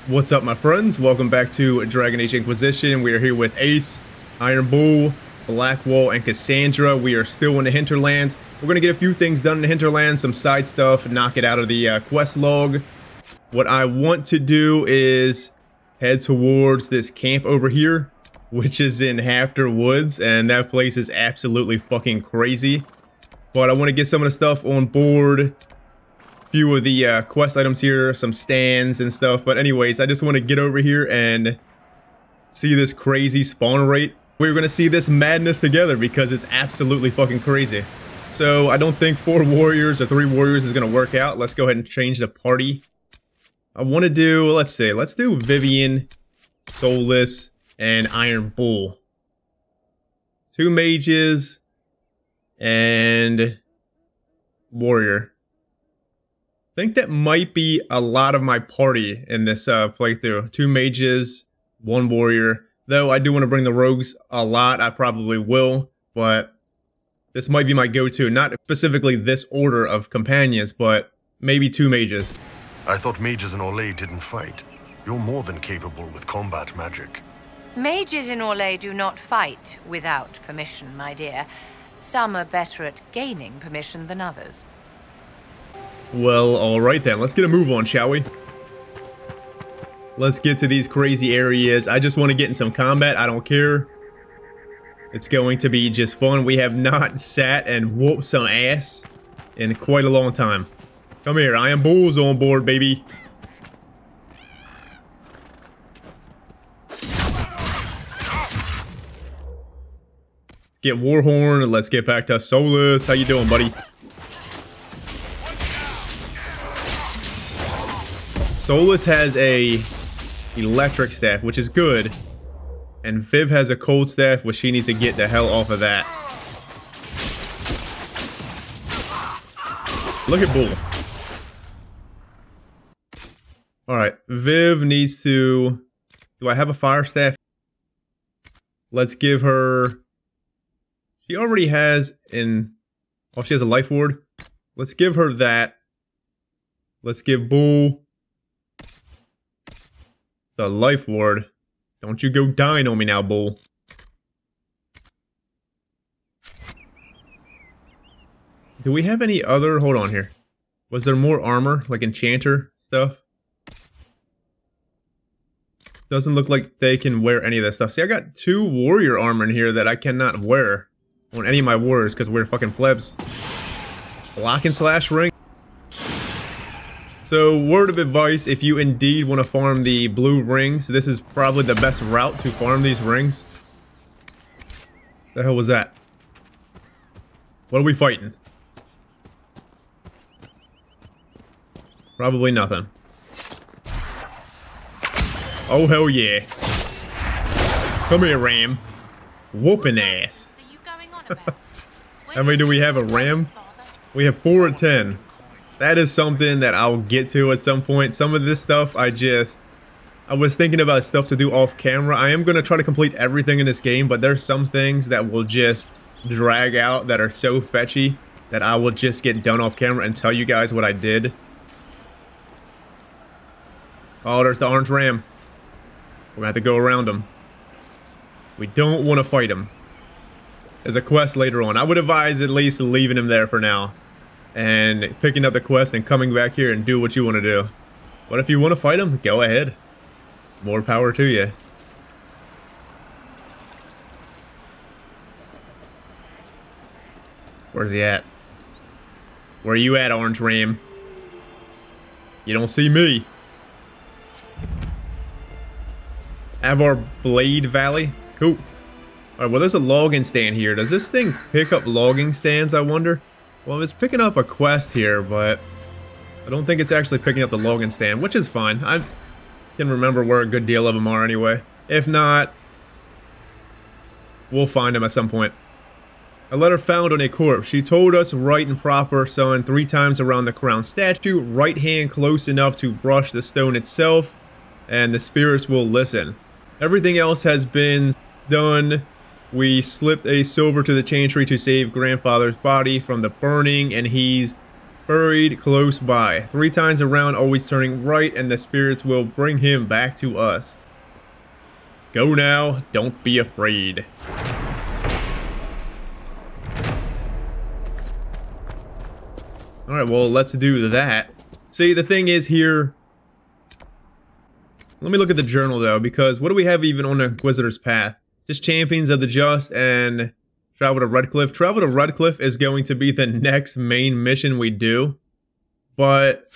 What's up, my friends? Welcome back to Dragon Age Inquisition. We are here with Ace, Iron Bull, Blackwall, and Cassandra. We are still in the Hinterlands. We're going to get a few things done in the Hinterlands, some side stuff, knock it out of the quest log. What I want to do is head towards this camp over here, which is in Hafter Woods, and that place is absolutely fucking crazy. But I want to get some of the stuff on board. Few of the quest items here, some stands and stuff, but anyways, I just want to get over here and see this crazy spawn rate. We're going to see this madness together because it's absolutely fucking crazy. So I don't think 4 warriors or 3 warriors is going to work out. Let's go ahead and change the party. I want to do, let's do Vivian, Soulless, and Iron Bull. 2 mages and warrior. I think that might be a lot of my party in this playthrough. 2 mages, 1 warrior. Though I do want to bring the rogues a lot, I probably will. But this might be my go-to. Not specifically this order of companions, but maybe 2 mages. I thought mages in Orlais didn't fight. You're more than capable with combat magic. Mages in Orlais do not fight without permission, my dear. Some are better at gaining permission than others. Well, alright then. Let's get a move on, shall we? Let's get to these crazy areas. I just want to get in some combat. I don't care. It's going to be just fun. We have not sat and whooped some ass in quite a long time. Come here. Iron Bull's on board, baby. Let's get Warhorn and let's get back to Soulless. How you doing, buddy? Soulless has a electric staff, which is good. And Viv has a cold staff, which she needs to get the hell off of that. Look at Bull. Alright, Viv needs to... Do I have a fire staff? Let's give her... She already has an... Oh, she has a life ward. Let's give her that. Let's give Bull... the life ward. Don't you go dying on me now, Bull. Do we have any other... Hold on here. Was there more armor? Like enchanter stuff? Doesn't look like they can wear any of that stuff. See, I got 2 warrior armor in here that I cannot wear on any of my warriors because we're fucking plebs. Block and slash ring. So, word of advice, if you indeed want to farm the blue rings, this is probably the best route to farm these rings. The hell was that? What are we fighting? Probably nothing. Oh, hell yeah. Come here, Ram. Whooping ass. How many do we have? A Ram? We have 4 of 10. That is something that I'll get to at some point. Some of this stuff, I was thinking about stuff to do off camera. I am going to try to complete everything in this game, but there's some things that will just drag out that are so fetchy that I will just get done off camera and tell you guys what I did. Oh, there's the orange ram. We're going to have to go around him. We don't want to fight him. There's a quest later on. I would advise at least leaving him there for now. And picking up the quest and coming back here and do what you want to do. But if you want to fight him, go ahead. More power to you. Where's he at? Where are you at, Orange Ram? You don't see me. Avar Blade Valley. Cool. Alright, well there's a logging stand here. Does this thing pick up logging stands, I wonder? Well, it's picking up a quest here, but I don't think it's actually picking up the logging stand, which is fine. I can remember where a good deal of them are anyway. If not, we'll find them at some point. A letter found on a corpse. She told us right and proper, son, 3 times around the crown statue, right hand close enough to brush the stone itself, and the spirits will listen. Everything else has been done. We slipped a silver to the chantry to save grandfather's body from the burning, and he's buried close by. 3 times around, always turning right, and the spirits will bring him back to us. Go now, don't be afraid. Alright, well, let's do that. See, the thing is here... Let me look at the journal, though, because what do we have even on the Inquisitor's path? Just Champions of the Just and Travel to Redcliffe. Travel to Redcliffe is going to be the next main mission we do. But,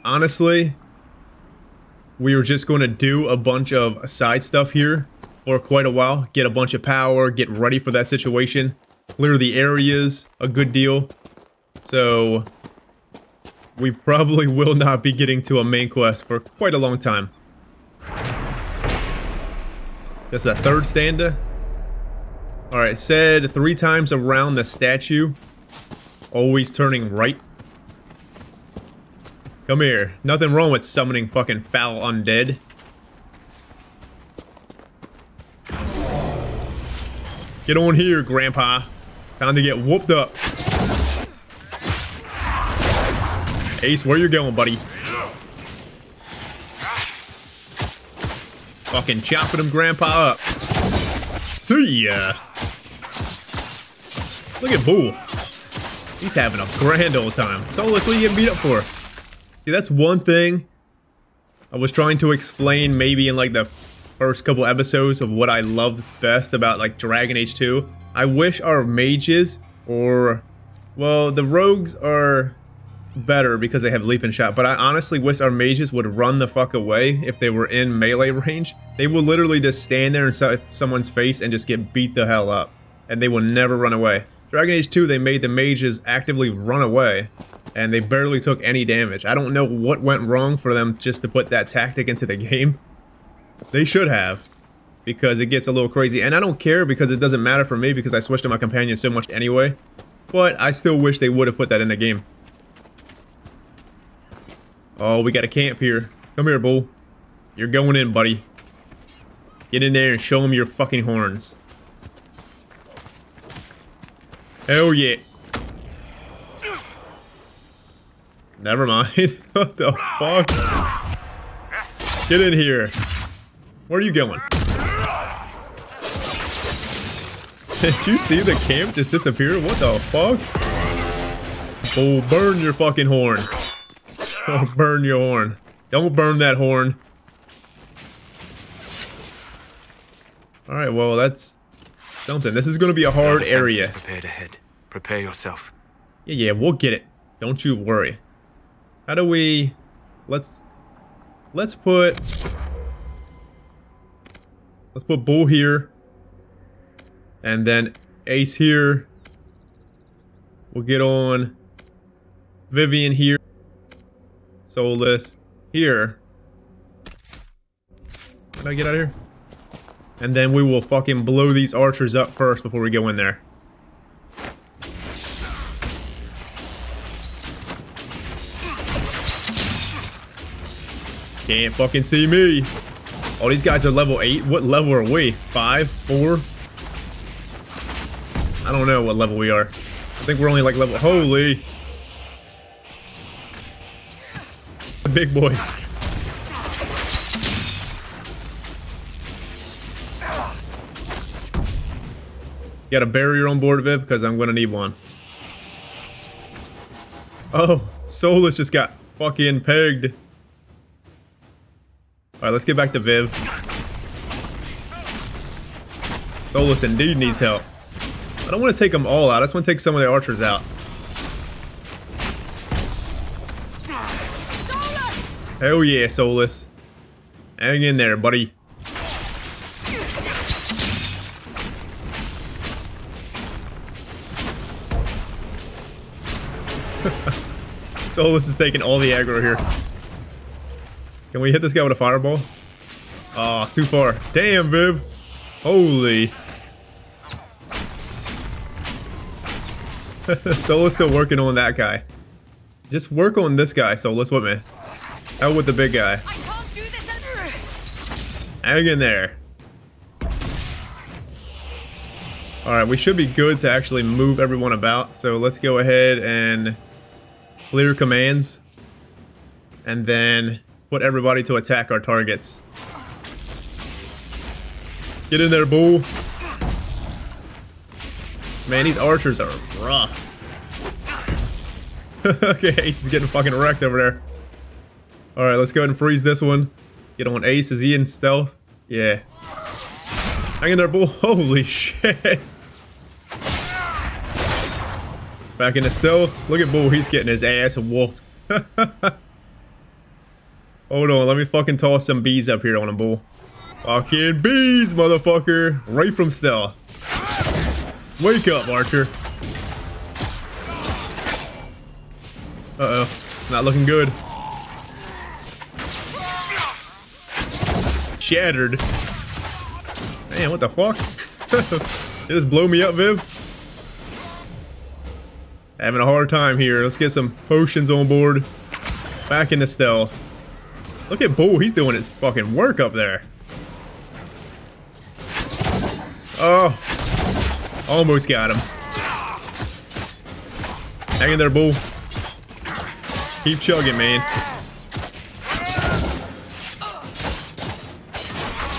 honestly, we were just going to do a bunch of side stuff here for quite a while. Get a bunch of power, get ready for that situation. Clear the areas a good deal. So, we probably will not be getting to a main quest for quite a long time. That's a 3rd stanza. Alright, said 3 times around the statue. Always turning right. Come here. Nothing wrong with summoning fucking foul undead. Get on here, Grandpa. Time to get whooped up. Ace, where you going, buddy? Fucking chopping him, Grandpa, up. See ya. Look at Bull. He's having a grand old time. Solus, what are you getting beat up for? See, that's one thing I was trying to explain maybe in like the first couple episodes of what I loved best about like Dragon Age 2. I wish our mages, or, well, the rogues are better because they have leap and shot, but I honestly wish our mages would run the fuck away if they were in melee range. They will literally just stand there in someone's face and just get beat the hell up, and they will never run away. Dragon Age 2, they made the mages actively run away, and they barely took any damage. I don't know what went wrong for them just to put that tactic into the game. They should have, because it gets a little crazy, and I don't care because it doesn't matter for me because I switched to my companion so much anyway, but I still wish they would have put that in the game. Oh, we got a camp here. Come here, Bull. You're going in, buddy. Get in there and show them your fucking horns. Hell yeah. Never mind. What the fuck? Get in here. Where are you going? Did you see the camp just disappear? What the fuck? Bull, burn your fucking horn. Oh, burn your horn. Don't burn that horn. Alright, well, that's something. This is going to be a hard area. Prepared ahead. Prepare yourself. Yeah, we'll get it. Don't you worry. How do we... Let's put Bull here. And then Ace here. We'll get on Vivian here. Solus here. How do I get out of here? And then we will fucking blow these archers up first before we go in there. Can't fucking see me. Oh, these guys are level 8. What level are we? 5? 4? I don't know what level we are. I think we're only like level... Holy... Big boy. Got a barrier on board, Viv, because I'm going to need one. Oh, Solus just got fucking pegged. Alright, let's get back to Viv. Solus indeed needs help. I don't want to take them all out. I just want to take some of the archers out. Hell yeah, Solus. Hang in there, buddy. Solus is taking all the aggro here. Can we hit this guy with a fireball? Oh, it's too far. Damn, Viv. Holy. Solus still working on that guy. Just work on this guy, Solus, with me. Out with the big guy. I can't do this under... Hang in there. Alright, we should be good to actually move everyone about. So let's go ahead and Clear commands. And then put everybody to attack our targets. Get in there, bull. Man, these archers are rough. Okay, Ace is getting fucking wrecked over there. Alright, let's go ahead and freeze this one. Get on Ace. Is he in stealth? Yeah. Hang in there, bull. Holy shit. Back in the stealth. Look at Bull. He's getting his ass whooped. Hold on. Let me fucking toss some bees up here on him, Bull. Fucking bees, motherfucker. Right from stealth. Wake up, Archer. Uh-oh. Not looking good. Shattered. Man, what the fuck? It just blow me up, Viv. Having a hard time here. Let's get some potions on board. Back into stealth. Look at Bull. He's doing his fucking work up there. Oh. Almost got him. Hang in there, Bull. Keep chugging, man.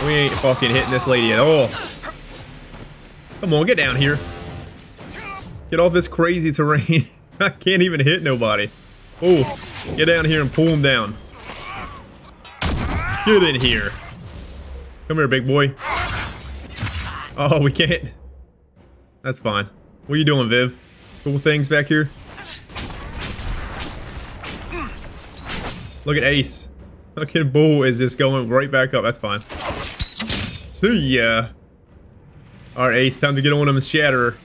We ain't fucking hitting this lady at all. Come on, get down here. Get off this crazy terrain. I can't even hit nobody. Oh, get down here and pull him down. Get in here. Come here, big boy. Oh, we can't. That's fine. What are you doing, Viv? Cool things back here? Look at Ace. Look at Bull is just going right back up. That's fine. See ya. Alright, Ace, time to get on him and shatter.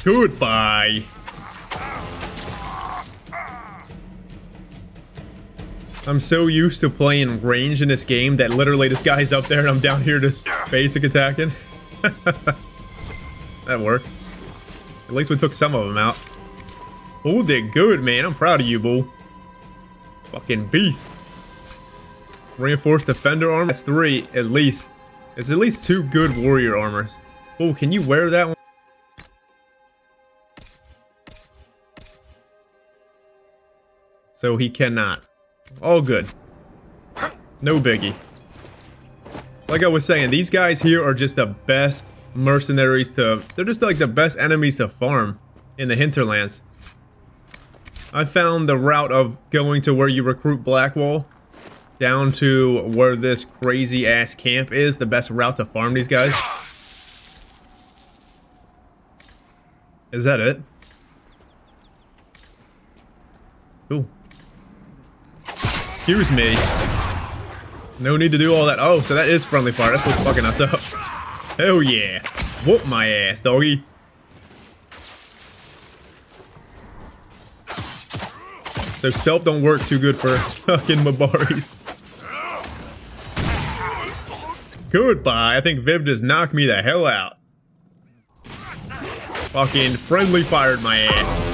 Goodbye. I'm so used to playing range in this game that literally this guy's up there and I'm down here just basic attacking. That works. At least we took some of them out. Bull did good, man. I'm proud of you, Bull. Fucking beast. Reinforced defender armor. That's 3 at least. It's at least 2 good warrior armors. Bull, can you wear that one? So he cannot. All good. No biggie. Like I was saying, these guys here are just the best mercenaries to... They're just like the best enemies to farm in the Hinterlands. I found the route of going to where you recruit Blackwall down to where this crazy ass camp is the best route to farm these guys. Is that it? Cool. Excuse me. No need to do all that. Oh, so that is friendly fire. That's what's fucking us up. Hell yeah. Whoop my ass, doggy. So stealth don't work too good for fucking Mabaris. Goodbye. I think Viv just knocked me the hell out. Fucking friendly fired my ass.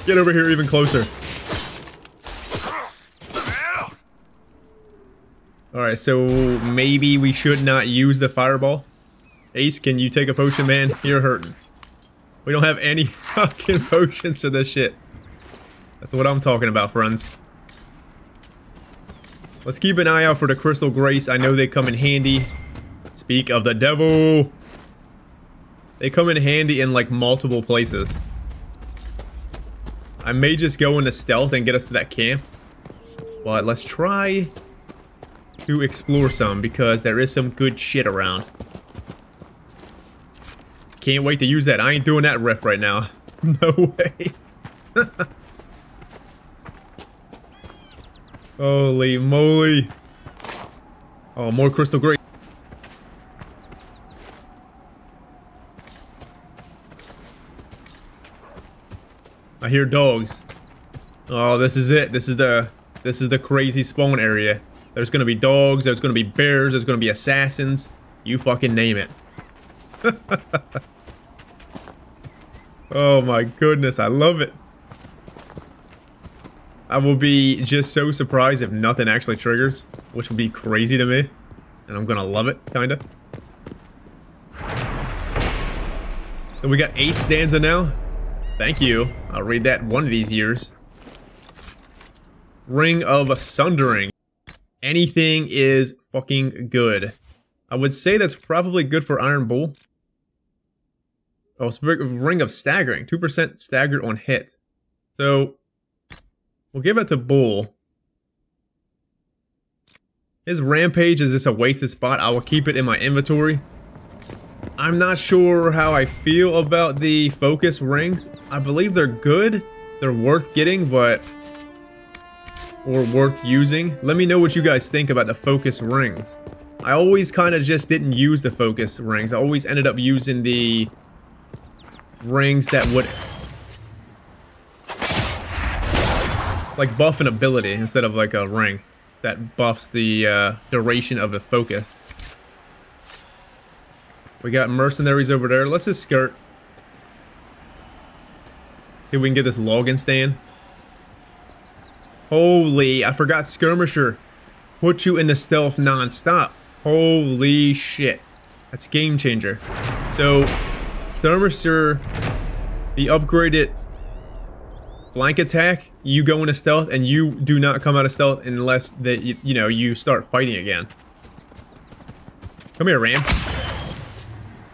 Get over here even closer. Alright, so maybe we should not use the fireball. Ace, can you take a potion, man? You're hurting. We don't have any fucking potions for this shit. That's what I'm talking about, friends. Let's keep an eye out for the Crystal Grace. I know they come in handy. Speak of the devil. They come in handy in like multiple places. I may just go into stealth and get us to that camp. But let's try to explore some because there is some good shit around. Can't wait to use that. I ain't doing that riff right now. No way. Holy moly. Oh, more Crystal Grace. I hear dogs. Oh, this is it. This is the crazy spawn area. There's gonna be dogs, there's gonna be bears, there's gonna be assassins. You fucking name it. Oh my goodness, I love it. I will be just so surprised if nothing actually triggers, which would be crazy to me. And I'm gonna love it, kinda. So we got 8 stanza now. Thank you. I'll read that one of these years. Ring of Sundering. Anything is fucking good. I would say that's probably good for Iron Bull. Oh, it's Ring of Staggering. 2% staggered on hit. So, we'll give it to Bull. His Rampage is just a wasted spot. I will keep it in my inventory. I'm not sure how I feel about the Focus Rings. I believe they're good. They're worth getting, but... or worth using. Let me know what you guys think about the Focus Rings. I always kind of just didn't use the Focus Rings. I always ended up using the rings that would like buff an ability instead of like a ring that buffs the duration of the focus. We got mercenaries over there. Let's just skirt. See if we can get this login stand. Holy, I forgot Skirmisher. Put you in the stealth non-stop. Holy shit. That's game changer. So, Skirmisher, the upgraded flank attack, you go into stealth and you do not come out of stealth unless that you know you start fighting again. Come here, Ram.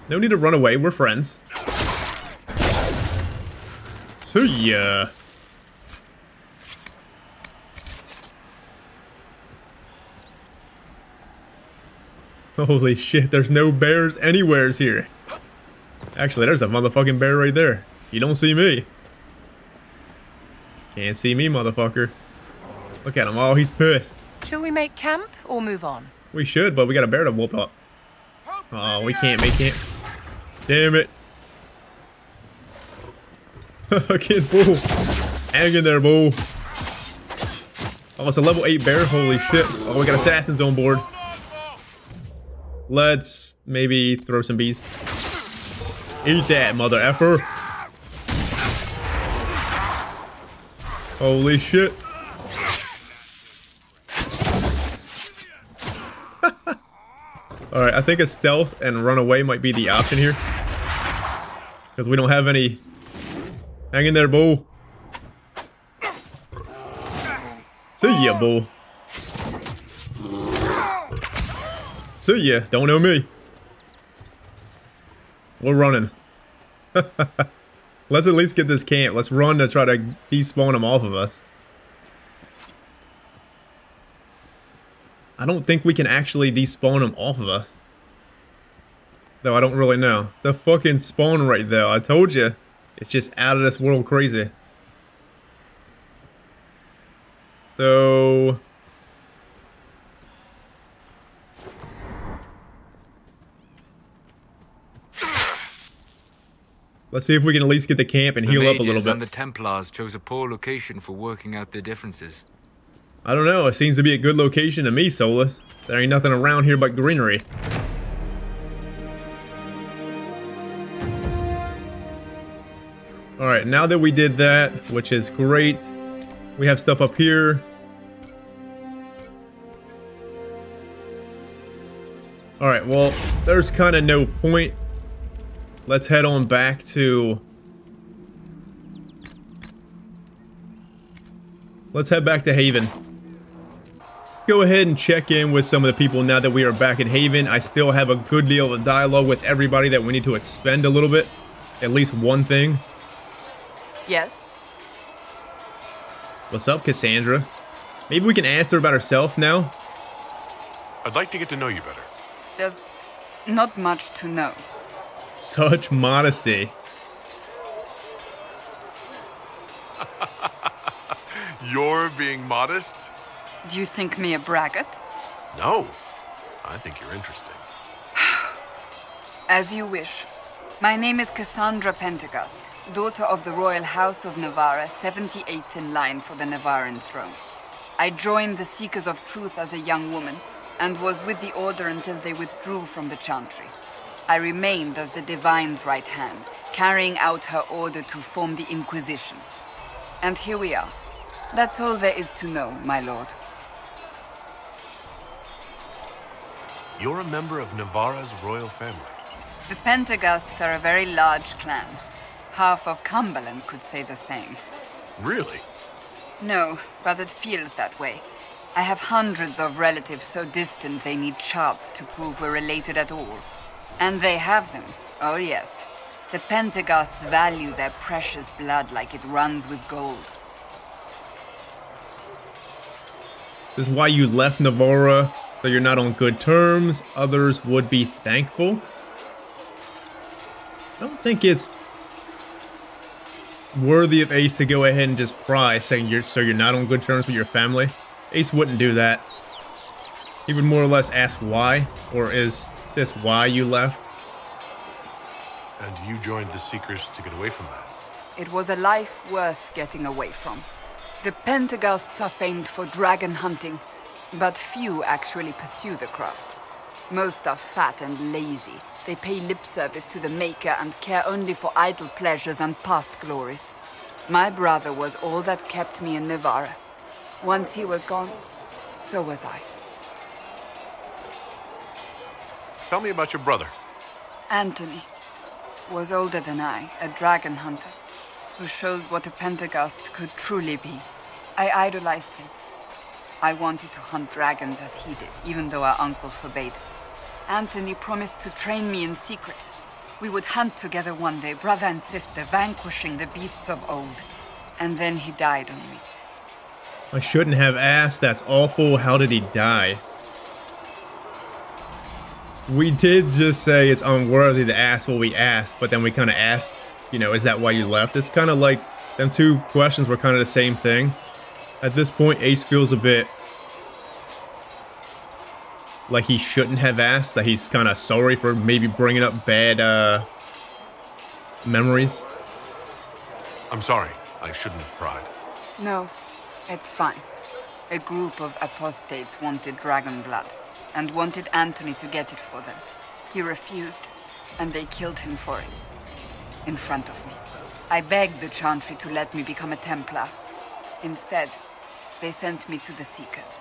No need to run away. We're friends. See ya. Holy shit, there's no bears anywheres here. Actually, there's a motherfucking bear right there. You don't see me. Can't see me, motherfucker. Look at him. Oh, he's pissed. Shall we make camp or move on? We should, but we got a bear to whoop up. Oh, we can't make camp. Damn it. Fucking bull. Hang in there, bull. Oh, it's a level 8 bear. Holy shit. Oh, we got assassins on board. Let's maybe throw some bees. Eat that, mother effer. Holy shit. Alright, I think a stealth and run away might be the option here. Because we don't have any... Hang in there, bull. See ya, bull. See ya. Don't know me. We're running. Let's at least get this camp. Let's run to try to despawn them off of us. I don't think we can actually despawn them off of us. Though I don't really know. The fucking spawn right there. I told you. It's just out of this world crazy. So... let's see if we can at least get the camp and heal up a little bit. And the Templars chose a poor location for working out their differences. I don't know. It seems to be a good location to me, Solus. There ain't nothing around here but greenery. Alright, now that we did that, which is great, we have stuff up here. Alright, well, there's kind of no point. Let's head on back to... let's head back to Haven. Go ahead and check in with some of the people now that we are back in Haven. I still have a good deal of dialogue with everybody that we need to expend a little bit. At least one thing. Yes? What's up, Cassandra? Maybe we can ask her about herself now? I'd like to get to know you better. There's not much to know. Such modesty. You're being modest? Do you think me a braggart? No. I think you're interesting. As you wish. My name is Cassandra Pentecost, daughter of the Royal House of Navarra, 78th in line for the Navarran throne. I joined the Seekers of Truth as a young woman, and was with the Order until they withdrew from the Chantry. I remained as the Divine's right hand, carrying out her order to form the Inquisition. And here we are. That's all there is to know, my lord. You're a member of Navarra's royal family. The Pentaghasts are a very large clan. Half of Cumberland could say the same. Really? No, but it feels that way. I have hundreds of relatives so distant they need charts to prove we're related at all. And they have them. Oh yes. The Pentaghasts value their precious blood like it runs with gold. This is why you left Navarra, so you're not on good terms. Others would be thankful. I don't think it's worthy of Ace to go ahead and just pry, saying you're not on good terms with your family. Ace wouldn't do that. He would more or less ask why, or is this why you left? And you joined the Seekers to get away from that? It was a life worth getting away from. The Pentaghasts are famed for dragon hunting, but few actually pursue the craft. Most are fat and lazy. They pay lip service to the Maker and care only for idle pleasures and past glories. My brother was all that kept me in Navarra. Once he was gone, so was I. Tell me about your brother. Anthony was older than I, a dragon hunter, who showed what a Pentaghast could truly be. I idolized him. I wanted to hunt dragons as he did, even though our uncle forbade it. Anthony promised to train me in secret. We would hunt together one day, brother and sister, vanquishing the beasts of old. And then he died on me. I shouldn't have asked. That's awful. How did he die? We did just say it's unworthy to ask what we asked, but then we kind of asked, you know, is that why you left? It's kind of like them two questions were kind of the same thing. At this point, Ace feels a bit like he shouldn't have asked, that he's kind of sorry for maybe bringing up bad memories. I'm sorry. I shouldn't have pried. No, it's fine. A group of apostates wanted dragon blood, and wanted Anthony to get it for them. He refused, and they killed him for it. In front of me. I begged the Chantry to let me become a Templar. Instead, they sent me to the Seekers.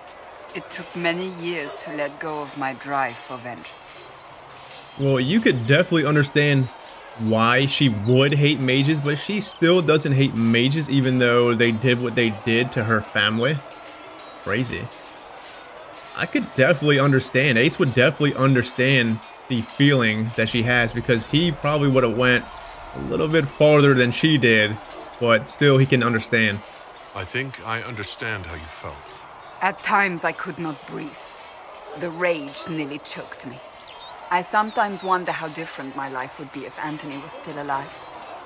It took many years to let go of my drive for vengeance. Well, you could definitely understand why she would hate mages, but she still doesn't hate mages even though they did what they did to her family. Crazy. I could definitely understand. Ace would definitely understand the feeling that she has, because he probably would have went a little bit farther than she did, but still he can understand. I think I understand how you felt. At times I could not breathe. The rage nearly choked me. I sometimes wonder how different my life would be if Anthony was still alive.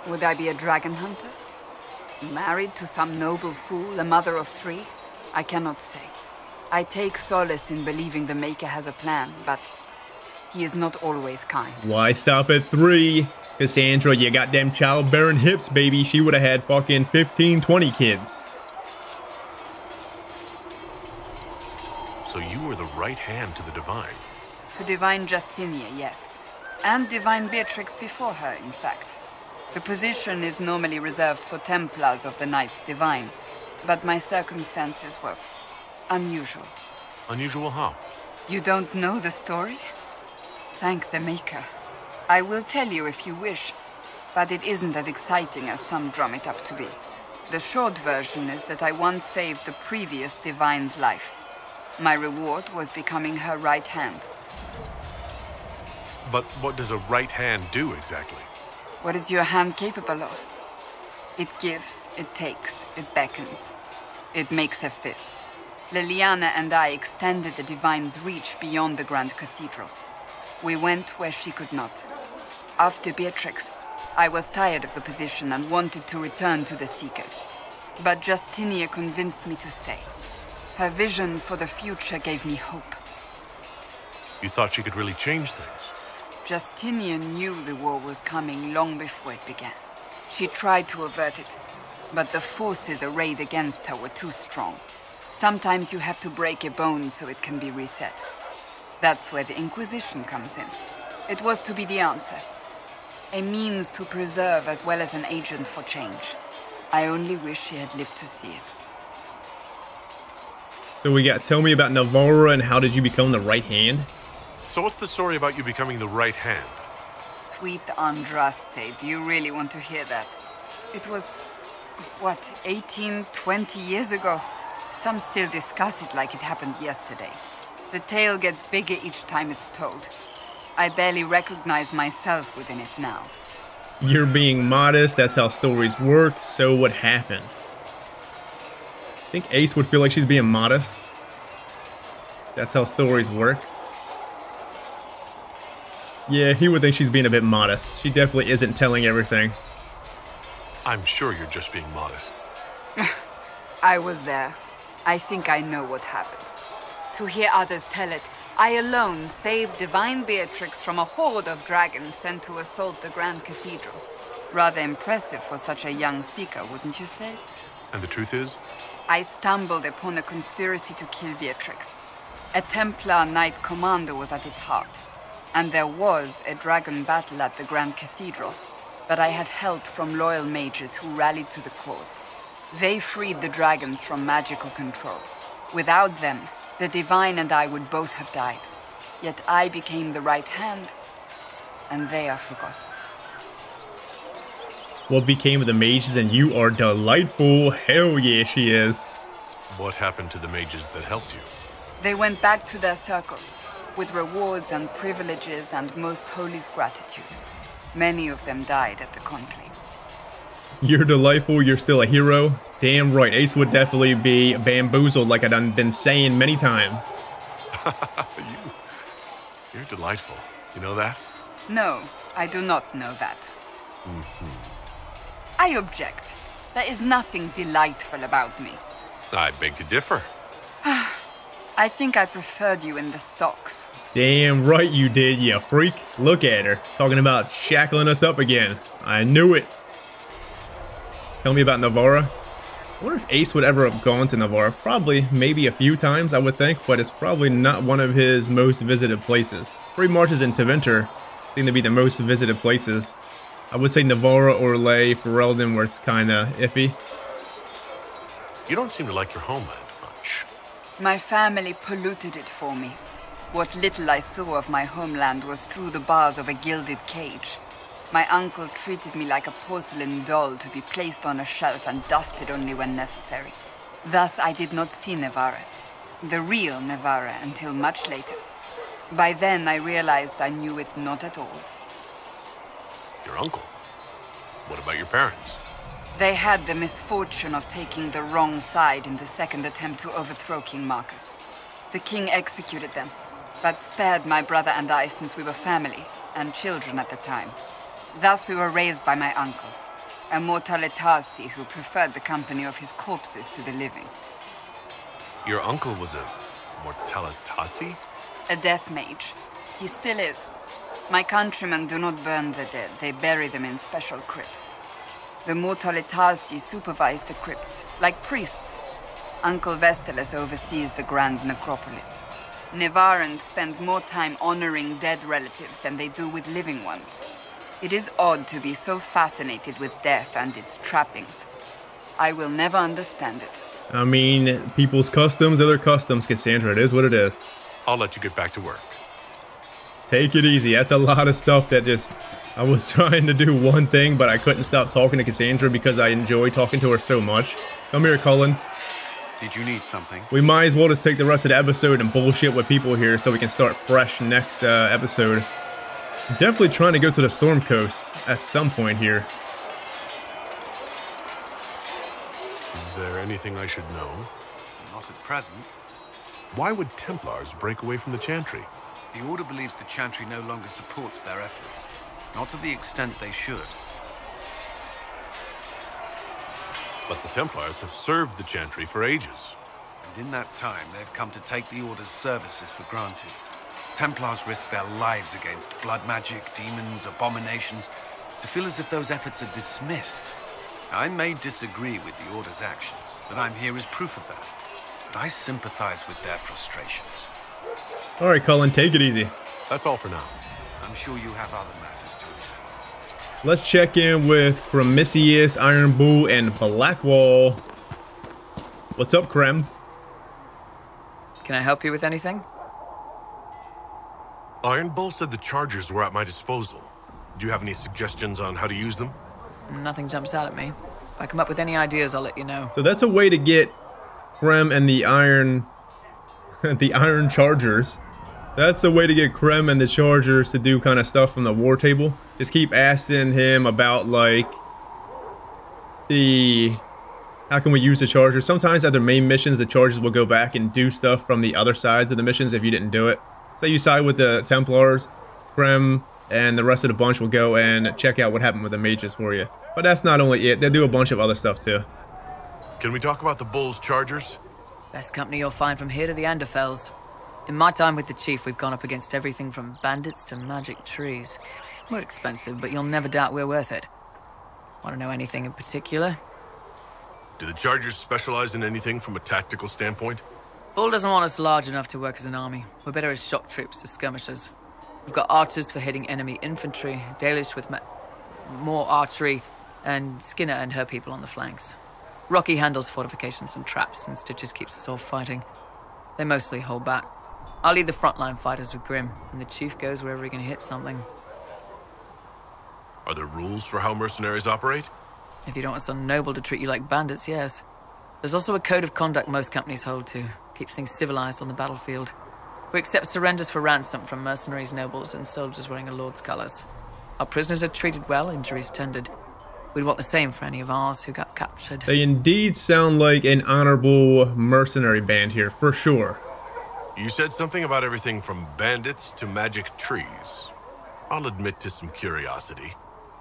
Would I be a dragon hunter? Married to some noble fool, a mother of 3? I cannot say. I take solace in believing the Maker has a plan, but he is not always kind. Why stop at 3? Cassandra, you got them childbearing hips, baby. She would have had fucking 15, 20 kids. So you were the right hand to the Divine. To Divine Justinia, yes. And Divine Beatrix before her, in fact. The position is normally reserved for Templars of the Knights Divine, but my circumstances were unusual. Unusual how? You don't know the story? Thank the Maker. I will tell you if you wish, but it isn't as exciting as some drum it up to be. The short version is that I once saved the previous Divine's life. My reward was becoming her right hand. But what does a right hand do exactly? What is your hand capable of? It gives, it takes, it beckons. It makes a fist. Liliana and I extended the Divine's reach beyond the Grand Cathedral. We went where she could not. After Beatrix, I was tired of the position and wanted to return to the Seekers. But Justinia convinced me to stay. Her vision for the future gave me hope. You thought she could really change things? Justinian knew the war was coming long before it began. She tried to avert it, but the forces arrayed against her were too strong. Sometimes you have to break a bone so it can be reset. That's where the Inquisition comes in. It was to be the answer. A means to preserve as well as an agent for change. I only wish she had lived to see it. So we got, tell me about Navarra and how did you become the right hand? So what's the story about you becoming the right hand? sweet Andraste. Do you really want to hear that? It was, 18, 20 years ago? Some still discuss it like it happened yesterday. The tale gets bigger each time it's told. I barely recognize myself within it now. You're being modest, that's how stories work, so what happened? I think Ace would feel like she's being modest. That's how stories work. Yeah, he would think she's being a bit modest. She definitely isn't telling everything. I'm sure you're just being modest. I was there. I think I know what happened. To hear others tell it, I alone saved Divine Beatrix from a horde of dragons sent to assault the Grand Cathedral. Rather impressive for such a young seeker, wouldn't you say? And the truth is? I stumbled upon a conspiracy to kill Beatrix. A Templar Knight Commander was at its heart. And there was a dragon battle at the Grand Cathedral. But I had help from loyal mages who rallied to the cause. They freed the dragons from magical control. Without them, the Divine and I would both have died. Yet I became the right hand, and they are forgotten. What became of the mages, and you are delightful. Hell yeah, she is. What happened to the mages that helped you? They went back to their circles, with rewards and privileges and Most Holy's gratitude. Many of them died at the conclave. You're delightful, you're still a hero. Damn right, Ace would definitely be bamboozled like I've been saying many times. You're delightful. You know that? No, I do not know that. I object. There is nothing delightful about me. I beg to differ. I think I preferred you in the stocks. Damn right you did, you freak. Look at her, talking about shackling us up again. I knew it. Tell me about Navarra. I wonder if Ace would ever have gone to Navarra. Probably, maybe a few times, I would think, but it's probably not one of his most visited places. Free marches in Tevinter seem to be the most visited places. I would say Navarra, Orlais, Ferelden, where it's kinda iffy. You don't seem to like your homeland much. My family polluted it for me. What little I saw of my homeland was through the bars of a gilded cage. My uncle treated me like a porcelain doll to be placed on a shelf and dusted only when necessary. Thus I did not see Navarra, the real Navarra, until much later. By then I realized I knew it not at all. Your uncle? What about your parents? They had the misfortune of taking the wrong side in the second attempt to overthrow King Marcus. The king executed them, but spared my brother and I since we were family, and children at the time. Thus we were raised by my uncle, a Mortalitasi who preferred the company of his corpses to the living. Your uncle was a Mortalitasi? A death mage. He still is. My countrymen do not burn the dead, they bury them in special crypts. The Mortalitasi supervise the crypts, like priests. Uncle Vestalis oversees the grand necropolis. Nevarans spend more time honoring dead relatives than they do with living ones. It is odd to be so fascinated with death and its trappings. I will never understand it. I mean, people's customs are their customs, Cassandra. It is what it is. I'll let you get back to work. Take it easy. That's a lot of stuff that just... I was trying to do one thing, but I couldn't stop talking to Cassandra because I enjoy talking to her so much. Come here, Cullen. Did you need something? We might as well just take the rest of the episode and bullshit with people here so we can start fresh next episode. Definitely trying to go to the Storm Coast at some point here. Is there anything I should know? Not at present. Why would Templars break away from the Chantry? The Order believes the Chantry no longer supports their efforts. Not to the extent they should. But the Templars have served the Chantry for ages. And in that time, they've come to take the Order's services for granted. Templars risk their lives against blood magic, demons, abominations, to feel as if those efforts are dismissed. I may disagree with the Order's actions, but I'm here as proof of that. But I sympathize with their frustrations. Alright, Cullen, take it easy. That's all for now. I'm sure you have other matters to attend. Let's check in with Cremisius, Iron Bull, and Blackwall. What's up, Crem? Can I help you with anything? Iron Bull said the chargers were at my disposal. Do you have any suggestions on how to use them? Nothing jumps out at me. If I come up with any ideas, I'll let you know. So that's a way to get Krem and the iron... the iron chargers. That's a way to get Krem and the chargers to do kind of stuff from the war table. Just keep asking him about, like, the... how can we use the chargers? Sometimes at their main missions, the chargers will go back and do stuff from the other sides of the missions if you didn't do it. Say you side with the Templars, Krem and the rest of the bunch will go and check out what happened with the mages for you. But that's not only it. They'll do a bunch of other stuff too. Can we talk about the Bull's chargers? Best company you'll find from here to the Anderfells. In my time with the Chief, we've gone up against everything from bandits to magic trees. We're expensive, but you'll never doubt we're worth it. Want to know anything in particular? Do the chargers specialize in anything from a tactical standpoint? Bull doesn't want us large enough to work as an army. We're better as shock troops, as skirmishers. We've got archers for hitting enemy infantry, Dalish with more archery, and Skinner and her people on the flanks. Rocky handles fortifications and traps, and Stitches keeps us all fighting. They mostly hold back. I'll lead the frontline fighters with Grim, and the Chief goes wherever he can hit something. Are there rules for how mercenaries operate? If you don't want some noble to treat you like bandits, yes. There's also a code of conduct most companies hold to. Keeps things civilized on the battlefield. We accept surrenders for ransom from mercenaries, nobles, and soldiers wearing a lord's colors. Our prisoners are treated well, injuries tended. We'd want the same for any of ours who got captured. They indeed sound like an honorable mercenary band here, for sure. You said something about everything from bandits to magic trees. I'll admit to some curiosity.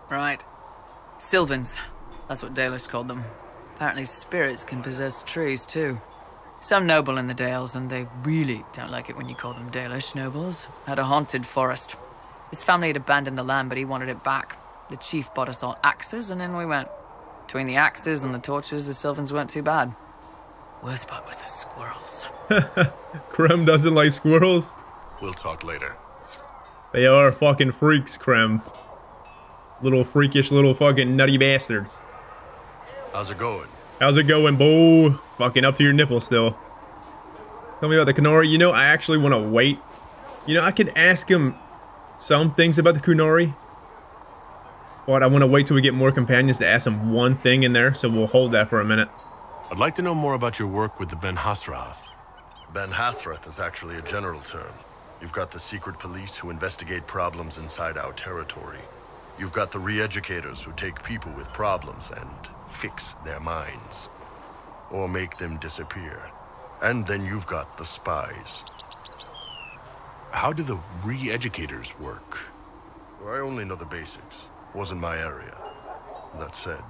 Right. Sylvans. That's what Dalish called them. Apparently spirits can possess trees, too. Some noble in the Dales, and they really don't like it when you call them Dalish nobles, had a haunted forest. His family had abandoned the land, but he wanted it back. The Chief bought us all axes, and in we went. Between the axes and the torches, the Sylvans weren't too bad. Worst part was the squirrels. Krem doesn't like squirrels? We'll talk later. They are fucking freaks, Krem. Little freakish little fucking nutty bastards. How's it going? How's it going, boo? Fucking up to your nipple still. Tell me about the Qunari. You know, I actually want to wait. You know, I could ask him some things about the Qunari. But I want to wait till we get more companions to ask him one thing in there. So we'll hold that for a minute. I'd like to know more about your work with the Ben Hasrath. Ben Hasrath is actually a general term. You've got the secret police who investigate problems inside our territory. You've got the re-educators who take people with problems and fix their minds. Or make them disappear. And then you've got the spies. How do the re-educators work? Well, I only know the basics. Wasn't my area. That said,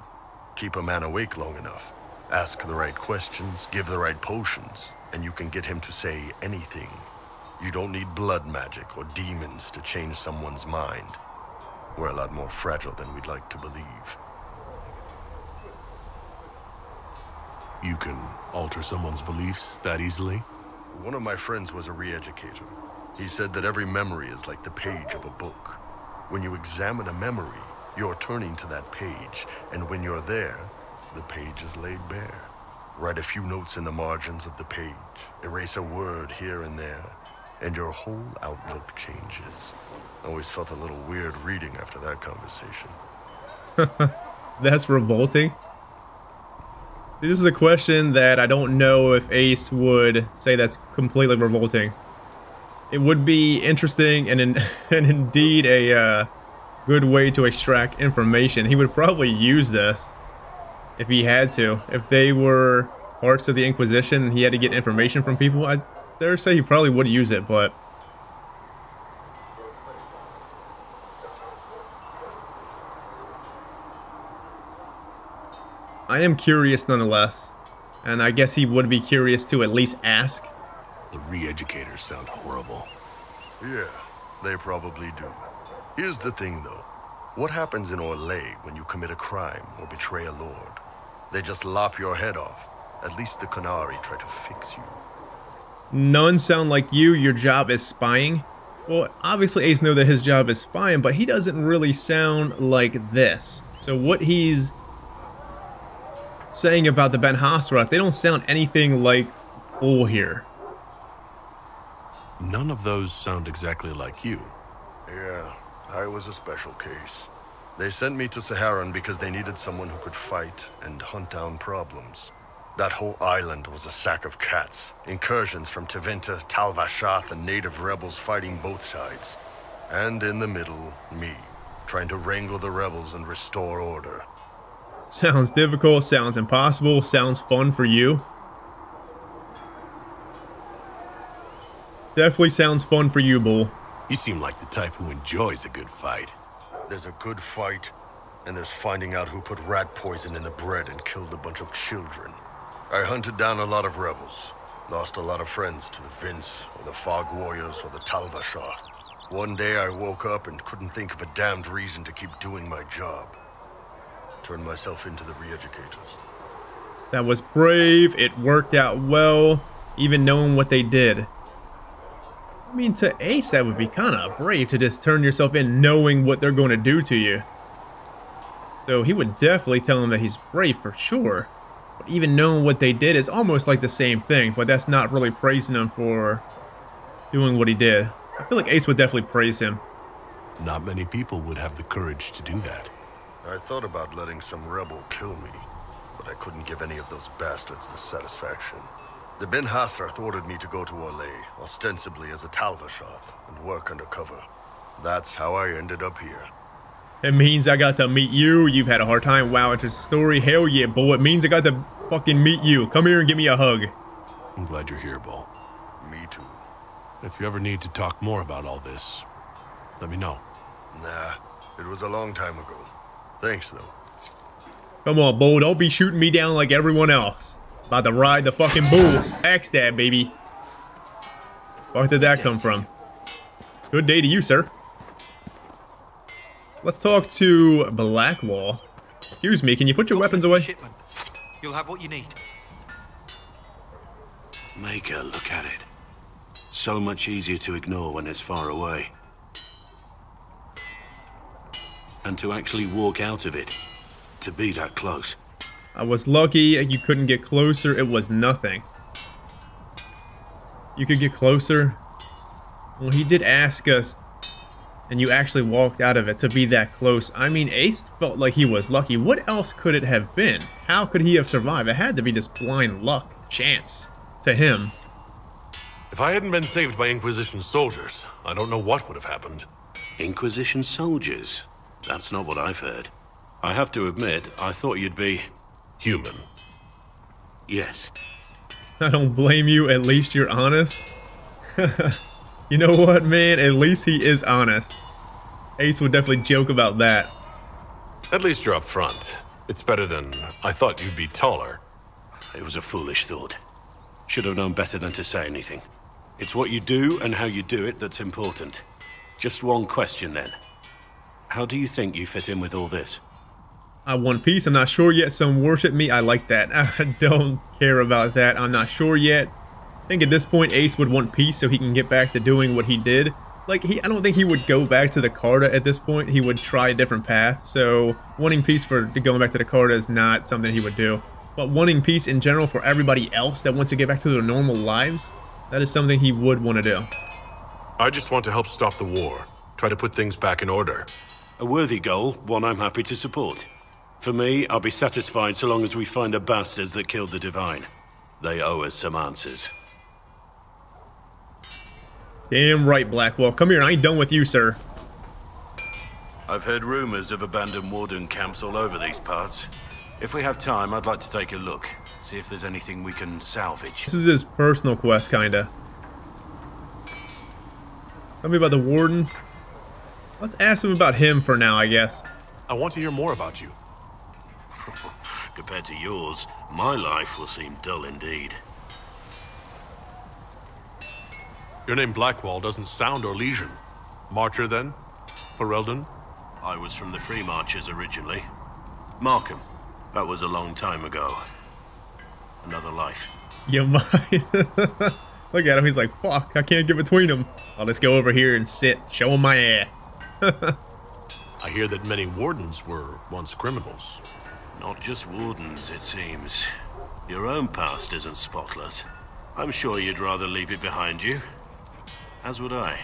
keep a man awake long enough. Ask the right questions, give the right potions, and you can get him to say anything. You don't need blood magic or demons to change someone's mind. We're a lot more fragile than we'd like to believe. You can alter someone's beliefs that easily? One of my friends was a re-educator. He said that every memory is like the page of a book. When you examine a memory, you're turning to that page, and when you're there, the page is laid bare. Write a few notes in the margins of the page, erase a word here and there, and your whole outlook changes. I always felt a little weird reading after that conversation. That's revolting. This is a question that I don't know if Ace would say that's completely revolting. It would be interesting and indeed a good way to extract information. He would probably use this if he had to. If they were parts of the Inquisition and he had to get information from people, I dare say he probably would use it, but... I am curious nonetheless, and I guess he would be curious to at least ask. The re-educators sound horrible. Yeah, they probably do. Here's the thing, though. What happens in Orlais when you commit a crime or betray a lord? They just lop your head off. At least the Qunari try to fix you. None sound like you. Your job is spying. Well, obviously Ace knows that his job is spying, but he doesn't really sound like this. So what he's saying about the Ben Hasrath, they don't sound anything like Bull here. None of those sound exactly like you. Yeah, I was a special case. They sent me to Saharan because they needed someone who could fight and hunt down problems. That whole island was a sack of cats. Incursions from Tevinter, Tal Vashath, and native rebels fighting both sides. And in the middle, me, trying to wrangle the rebels and restore order. Sounds difficult, sounds impossible, sounds fun for you. Definitely sounds fun for you, Bull. You seem like the type who enjoys a good fight. There's a good fight, and there's finding out who put rat poison in the bread and killed a bunch of children. I hunted down a lot of rebels, lost a lot of friends to the Vince, or the Fog Warriors, or the Tal Vashath. One day I woke up and couldn't think of a damned reason to keep doing my job. Turned myself into the re-educators. That was brave, it worked out well, even knowing what they did. I mean, to Ace, that would be kind of brave to just turn yourself in knowing what they're going to do to you. So he would definitely tell him that he's brave for sure. But even knowing what they did is almost like the same thing, but that's not really praising him for doing what he did. I feel like Ace would definitely praise him. Not many people would have the courage to do that. I thought about letting some rebel kill me, but I couldn't give any of those bastards the satisfaction. The Ben Hasrath ordered me to go to Orlais, ostensibly as a Tal Vashath, and work undercover. That's how I ended up here. It means I got to meet you. You've had a hard time. Wow, it's a story. Hell yeah, Bull. It means I got to fucking meet you. Come here and give me a hug. I'm glad you're here, Bull. Me too. If you ever need to talk more about all this, let me know. Nah, it was a long time ago. Thanks, though. Come on, Bull. Don't be shooting me down like everyone else. About to ride the fucking bull. Backstab, baby. Where did that come from? Good day to you, sir. Let's talk to Blackwall. Excuse me, can you put your weapons away? Shipment. You'll have what you need. Maker, look at it. So much easier to ignore when it's far away. And to actually walk out of it. To be that close. I was lucky you couldn't get closer. It was nothing. You could get closer. Well, he did ask us, and you actually walked out of it to be that close. I mean, Ace felt like he was lucky. What else could it have been? How could he have survived? It had to be just blind luck, chance, to him. If I hadn't been saved by Inquisition soldiers, I don't know what would have happened. Inquisition soldiers? That's not what I've heard. I have to admit, I thought you'd be... human. Yes. I don't blame you. At least you're honest. You know what, man? At least he is honest. Ace would definitely joke about that. At least you're up front. It's better than I thought you'd be taller. It was a foolish thought. Should have known better than to say anything. It's what you do and how you do it that's important. Just one question then. How do you think you fit in with all this? I want peace. I'm not sure yet. Some worship me. I like that. I don't care about that. I'm not sure yet. I think at this point Ace would want peace so he can get back to doing what he did. Like, I don't think he would go back to the Carta at this point. He would try a different path. So wanting peace for going back to the Carta is not something he would do. But wanting peace in general for everybody else that wants to get back to their normal lives, that is something he would want to do. I just want to help stop the war. Try to put things back in order. A worthy goal, one I'm happy to support. For me, I'll be satisfied so long as we find the bastards that killed the Divine. They owe us some answers. Damn right, Blackwall. Come here. I ain't done with you, sir. I've heard rumors of abandoned warden camps all over these parts. If we have time, I'd like to take a look. See if there's anything we can salvage. This is his personal quest, kinda. Tell me about the wardens. Let's ask him about him for now, I guess. I want to hear more about you. Compared to yours, my life will seem dull indeed. Your name Blackwall doesn't sound Orlesian. Marcher, then? Ferelden? I was from the Free Marchers originally. Markham. That was a long time ago. Another life. You might. Look at him. He's like, fuck, I can't get between them. I'll just go over here and sit, show him my ass. I hear that many wardens were once criminals. Not just wardens, it seems. Your own past isn't spotless. I'm sure you'd rather leave it behind you. As would I.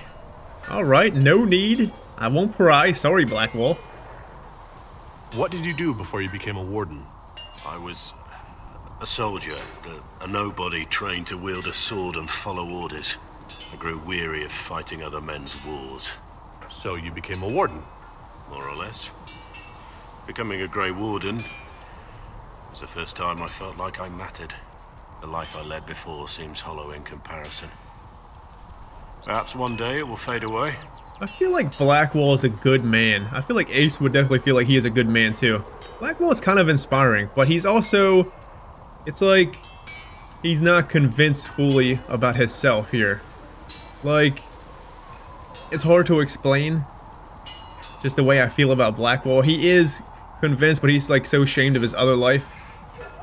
Alright, no need. I won't pry. Sorry, Blackwall. What did you do before you became a warden? I was a soldier, a nobody trained to wield a sword and follow orders. I grew weary of fighting other men's wars. So you became a warden? More or less. Becoming a Grey Warden was the first time I felt like I mattered. The life I led before seems hollow in comparison. Perhaps one day it will fade away. I feel like Blackwall is a good man. I feel like Ace would definitely feel like he is a good man too. Blackwall is kind of inspiring, but he's also... It's like... He's not convinced fully about himself here. Like... It's hard to explain. Just the way I feel about Blackwall. He is convinced, but he's like so ashamed of his other life.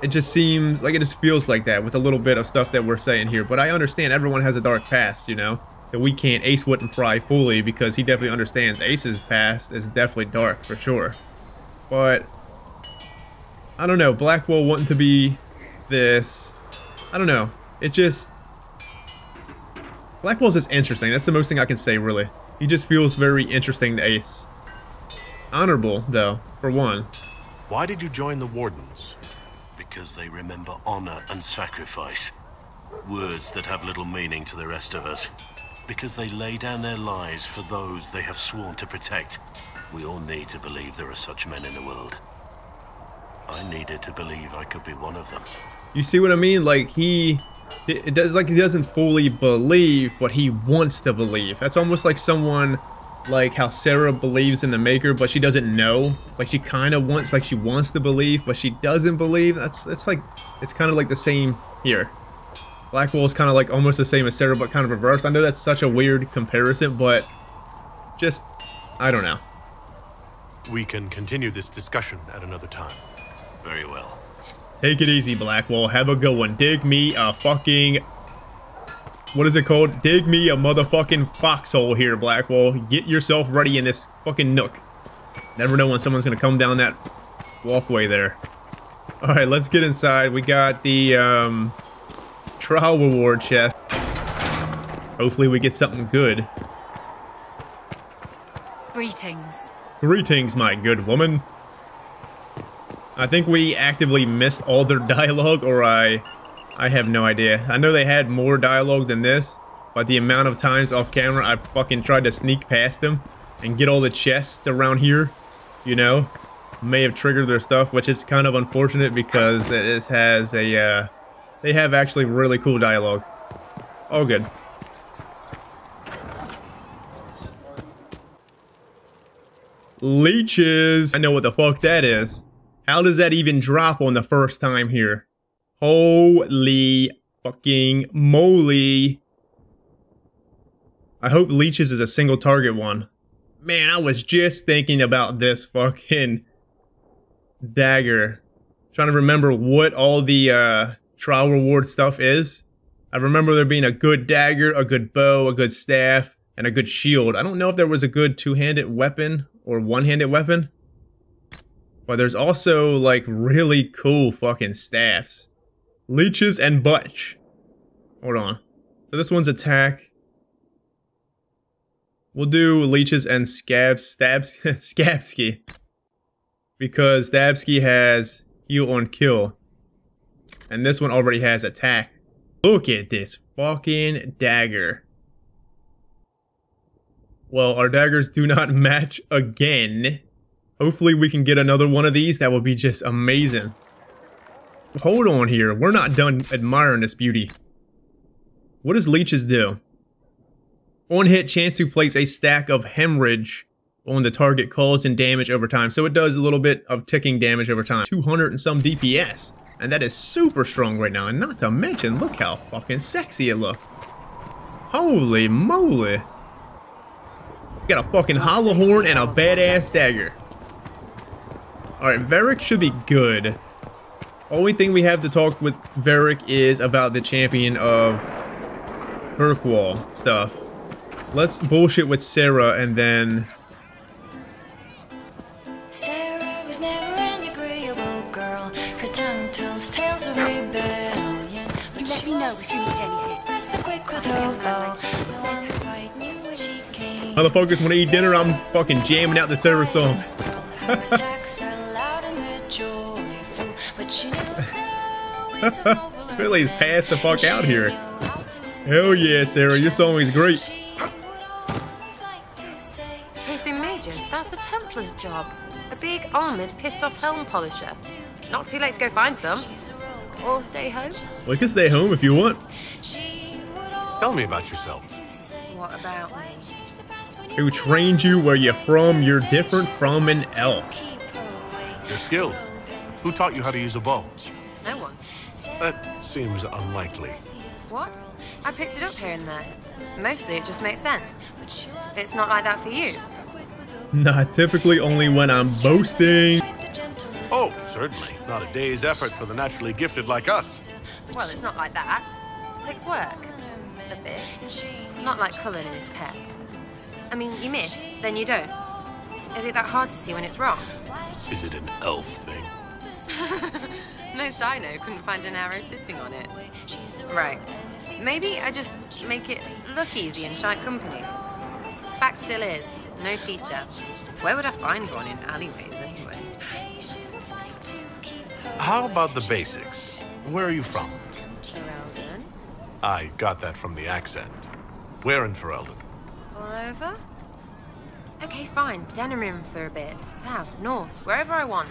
It just seems like, it just feels like that with a little bit of stuff that we're saying here. But I understand everyone has a dark past, you know? So we can't, Ace wouldn't pry fully because he definitely understands Ace's past is definitely dark for sure. But I don't know, Blackwall wanting to be this, I don't know. It just, Blackwall's just interesting. That's the most thing I can say really. He just feels very interesting to Ace. Honorable though, for one. Why did you join the Wardens? Because they remember honor and sacrifice. Words that have little meaning to the rest of us. Because they lay down their lives for those they have sworn to protect. We all need to believe there are such men in the world. I needed to believe I could be one of them. You see what I mean? Like he doesn't fully believe, but he wants to believe. That's almost like someone like how Sarah believes in the Maker, but she doesn't know. Like she kind of wants, like she wants to believe, but she doesn't believe. It's kind of like the same here. Blackwall is kind of like almost the same as Sarah, but kind of reversed. I know that's such a weird comparison, but just, I don't know. We can continue this discussion at another time. Very well. Take it easy, Blackwall. Have a good one. Dig me a fucking... What is it called? Dig me a motherfucking foxhole here, Blackwall. Get yourself ready in this fucking nook. Never know when someone's going to come down that walkway there. Alright, let's get inside. We got the, trial reward chest. Hopefully we get something good. Greetings. Greetings, my good woman. I think we actively missed all their dialogue, or I have no idea. I know they had more dialogue than this, but the amount of times off camera I fucking tried to sneak past them and get all the chests around here, you know, may have triggered their stuff, which is kind of unfortunate because this has a, they have actually really cool dialogue. All good. Leeches! I know what the fuck that is. How does that even drop on the first time here? Holy fucking moly. I hope Leeches is a single target one. Man, I was just thinking about this fucking dagger. Trying to remember what all the trial reward stuff is. I remember there being a good dagger, a good bow, a good staff, and a good shield. I don't know if there was a good two-handed weapon or one-handed weapon. But there's also, like, really cool fucking staffs. Leeches and Butch. Hold on. So this one's attack. We'll do Leeches and Skabsky. Because Stabsky has heal on kill. And this one already has attack. Look at this fucking dagger. Well, our daggers do not match again. Hopefully we can get another one of these. That would be just amazing. Hold on here. We're not done admiring this beauty. What does Leeches do? On hit, chance to place a stack of hemorrhage on the target causing damage over time. So it does a little bit of ticking damage over time. 200 and some DPS. And that is super strong right now. And not to mention, look how fucking sexy it looks. Holy moly. Got a fucking hollow horn and a badass dagger. Alright, Varric should be good. Only thing we have to talk with Varric is about the champion of Kirkwall stuff. Let's bullshit with Sarah and then... Sarah was never an agreeable girl. Her tongue tells tales of rebellion. You let me know if you need anything. So quick with her bow. The one who quite knew where she came Motherfuckers want to eat dinner, I'm fucking jamming out the server song. Billy's passed the fuck out here. Hell yeah, Sarah, your song is great. Chasing mages, that's a Templar's job. A big, armoured, pissed-off helm polisher. Not too late to go find some. Or stay home. We can stay home if you want. Tell me about yourself. What about me? Who trained you, where you're from? You're different from an elf. You're skilled. Who taught you how to use a bow? No one. That seems unlikely. What? I picked it up here and there. Mostly it just makes sense. It's not like that for you. Nah, typically only when I'm boasting. Oh, certainly. Not a day's effort for the naturally gifted like us. Well, it's not like that. It takes work. A bit. Not like Cullen and his pets. I mean, you miss, then you don't. Is it that hard to see when it's wrong? Is it an elf thing? Most I know couldn't find an arrow sitting on it. Right. Maybe I just make it look easy in shite company. Fact still is, no teacher. Where would I find one in alleyways anyway? How about the basics? Where are you from? Ferelden? I got that from the accent. Where in Ferelden? All over? Okay, fine. Denerim for a bit. South, north, wherever I want.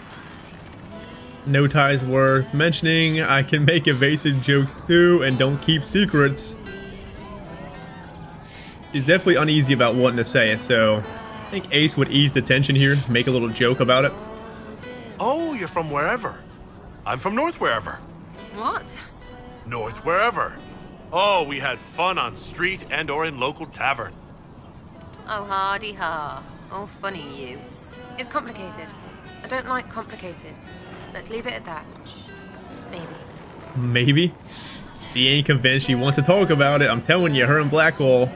No ties worth mentioning. I can make evasive jokes too and don't keep secrets. He's definitely uneasy about wanting to say it, so I think Ace would ease the tension here, make a little joke about it. Oh, you're from wherever. I'm from north wherever. What? North wherever. Oh, we had fun on street and or in local tavern. Oh, hardy ha. Oh, funny you. It's complicated. I don't like complicated. Let's leave it at that. Maybe. Maybe? She ain't convinced she wants to talk about it. I'm telling you, her and Blackwall,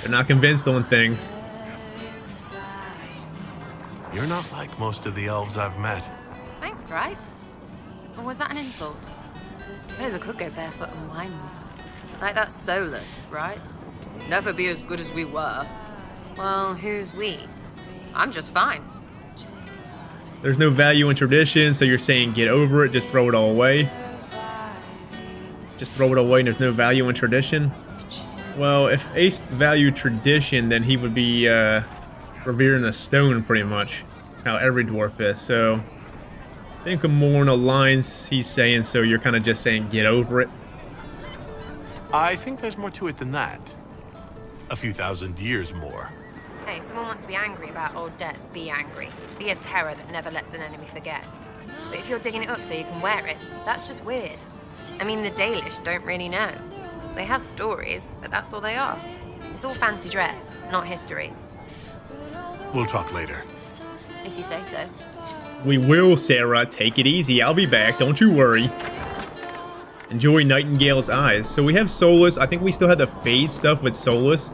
they're not convinced on things. You're not like most of the elves I've met. Thanks, right? Or was that an insult? I suppose I could go barefoot and whine more. Like that's soulless, right? Never be as good as we were. Well, who's we? I'm just fine. There's no value in tradition, so you're saying get over it, just throw it all away. Just throw it away and there's no value in tradition? Well, if Ace valued tradition, then he would be revering the stone pretty much. How every dwarf is, so I think more in the lines he's saying, so you're kind of just saying get over it. I think there's more to it than that. A few thousand years more. Hey, someone wants to be angry about old debts, be angry. Be a terror that never lets an enemy forget. But if you're digging it up so you can wear it, that's just weird. I mean, the Dalish don't really know. They have stories, but that's all they are. It's all fancy dress, not history. We'll talk later. If you say so. We will, Sarah. Take it easy. I'll be back. Don't you worry. Enjoy Nightingale's eyes. So we have Solus. I think we still have the Fade stuff with Solus,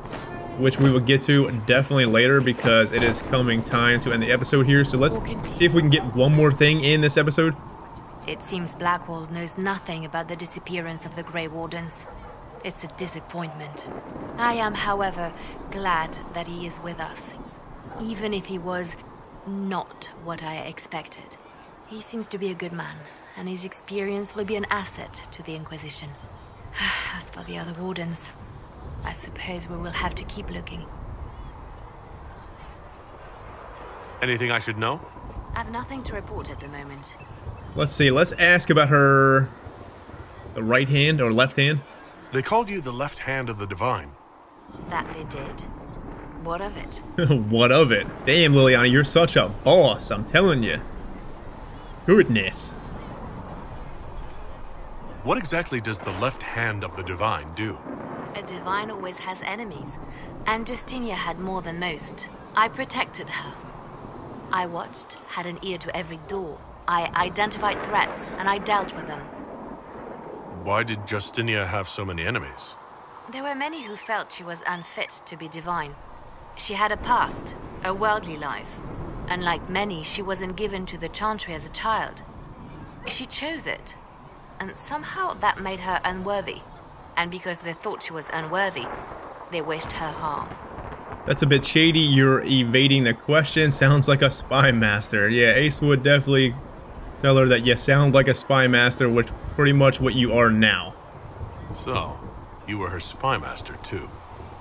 which we will get to definitely later because it is coming time to end the episode here. So let's see if we can get one more thing in this episode. It seems Blackwall knows nothing about the disappearance of the Grey Wardens. It's a disappointment. I am, however, glad that he is with us, even if he was not what I expected. He seems to be a good man, and his experience will be an asset to the Inquisition. As for the other Wardens, I suppose we will have to keep looking. Anything I should know? I've nothing to report at the moment. Let's see. Let's ask about her... the right hand or left hand? They called you the left hand of the divine. That they did. What of it? What of it? Damn, Liliana, you're such a boss, I'm telling you. Goodness. What exactly does the left hand of the divine do? A divine always has enemies, and Justinia had more than most. I protected her. I watched, had an ear to every door. I identified threats, and I dealt with them. Why did Justinia have so many enemies? There were many who felt she was unfit to be divine. She had a past, a worldly life. Unlike many, she wasn't given to the Chantry as a child. She chose it, and somehow that made her unworthy. And because they thought she was unworthy, they wished her harm. That's a bit shady. You're evading the question. Sounds like a spy master. Yeah, Ace would definitely tell her that you sound like a spy master, which pretty much what you are now. So, you were her spy master too.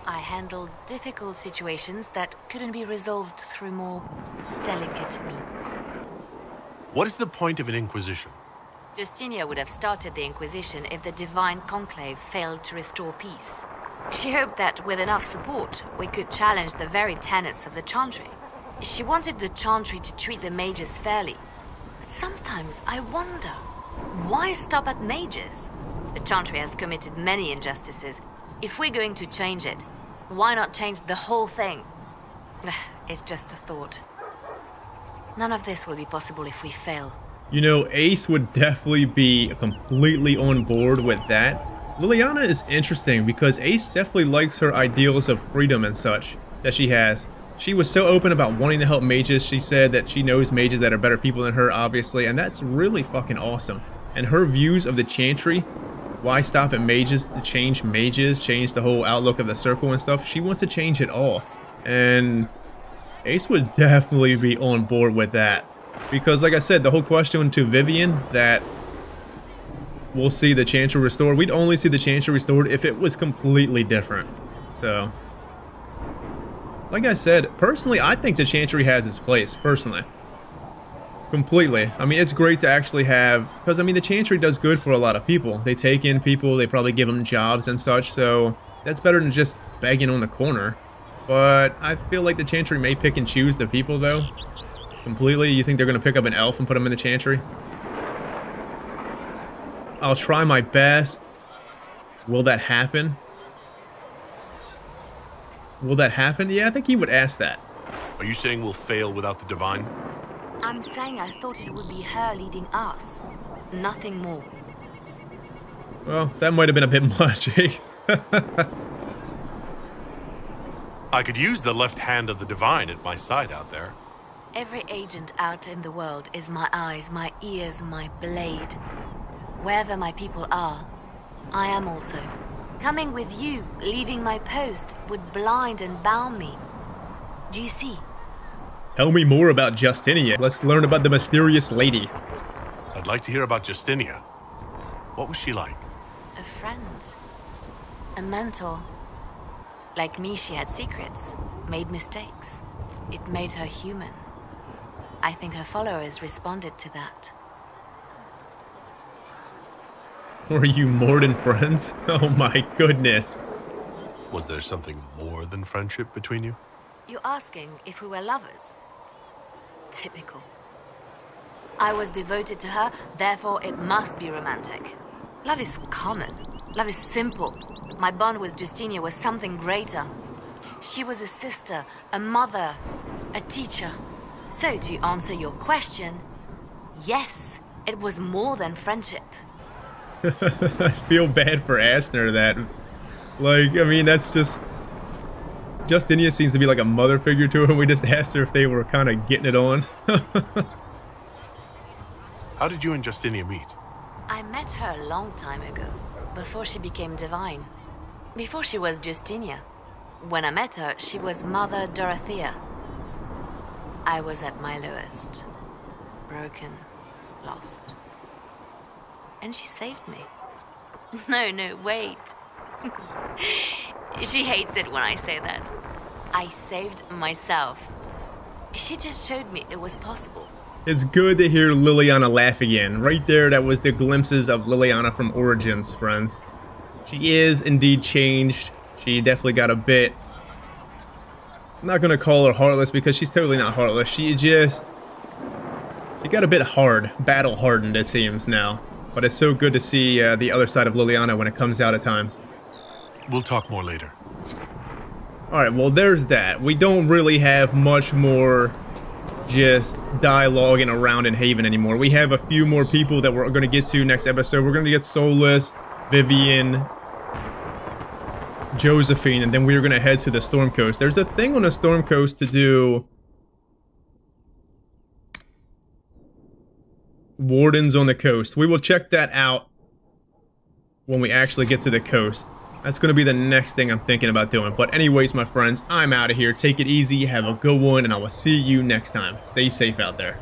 I handled difficult situations that couldn't be resolved through more delicate means. What is the point of an Inquisition? Justinia would have started the Inquisition if the Divine Conclave failed to restore peace. She hoped that with enough support, we could challenge the very tenets of the Chantry. She wanted the Chantry to treat the mages fairly. But sometimes I wonder, why stop at mages? The Chantry has committed many injustices. If we're going to change it, why not change the whole thing? It's just a thought. None of this will be possible if we fail. You know, Ace would definitely be completely on board with that. Liliana is interesting because Ace definitely likes her ideals of freedom and such that she has. She was so open about wanting to help mages. She said that she knows mages that are better people than her, obviously, and that's really fucking awesome. And her views of the Chantry, why stop at mages to change mages, change the whole outlook of the circle and stuff, she wants to change it all. And Ace would definitely be on board with that. Because like I said, the whole question to Vivian that we'll see the Chantry restored, we'd only see the Chantry restored if it was completely different. So, like I said, personally, I think the Chantry has its place, personally. Completely. I mean, it's great to actually have, because I mean, the Chantry does good for a lot of people. They take in people, they probably give them jobs and such, so that's better than just begging on the corner. But I feel like the Chantry may pick and choose the people, though. Completely. You think they're going to pick up an elf and put him in the Chantry? I'll try my best. Will that happen? Will that happen? Yeah, I think he would ask that. Are you saying we'll fail without the Divine? I'm saying I thought it would be her leading us. Nothing more. Well, that might have been a bit much, eh? I could use the left hand of the Divine at my side out there. Every agent out in the world is my eyes, my ears, my blade. Wherever my people are, I am also. Coming with you, leaving my post, would blind and bound me. Do you see? Tell me more about Justinia. Let's learn about the mysterious lady. I'd like to hear about Justinia. What was she like? A friend. A mentor. Like me, she had secrets, made mistakes. It made her human. I think her followers responded to that. Were you more than friends? Oh my goodness. Was there something more than friendship between you? You're asking if we were lovers? Typical. I was devoted to her, therefore it must be romantic. Love is common. Love is simple. My bond with Justinia was something greater. She was a sister, a mother, a teacher. So to answer your question, yes, it was more than friendship. I feel bad for asking her that. Like, I mean, that's just... Justinia seems to be like a mother figure to her. We just asked her if they were kind of getting it on. How did you and Justinia meet? I met her a long time ago, before she became divine. Before she was Justinia. When I met her, she was Mother Dorothea. I was at my lowest. Broken, lost. And she saved me. No, wait. She hates it when I say that. I saved myself. She just showed me it was possible. It's good to hear Liliana laugh again. Right there, that was the glimpses of Liliana from Origins, friends. She is indeed changed. She definitely got a bit... I'm not going to call her heartless because she's totally not heartless. She got a bit hard, battle-hardened it seems now. But it's so good to see the other side of Liliana when it comes out at times. We'll talk more later. Alright, well there's that. We don't really have much more just dialoguing around in Haven anymore. We have a few more people that we're going to get to next episode. We're going to get Solus, Vivian, Josephine, and then we're going to head to the Storm Coast. There's a thing on the Storm Coast to do... Wardens on the coast. We will check that out when we actually get to the coast. That's going to be the next thing I'm thinking about doing. But anyways, my friends, I'm out of here. Take it easy. Have a good one, and I will see you next time. Stay safe out there.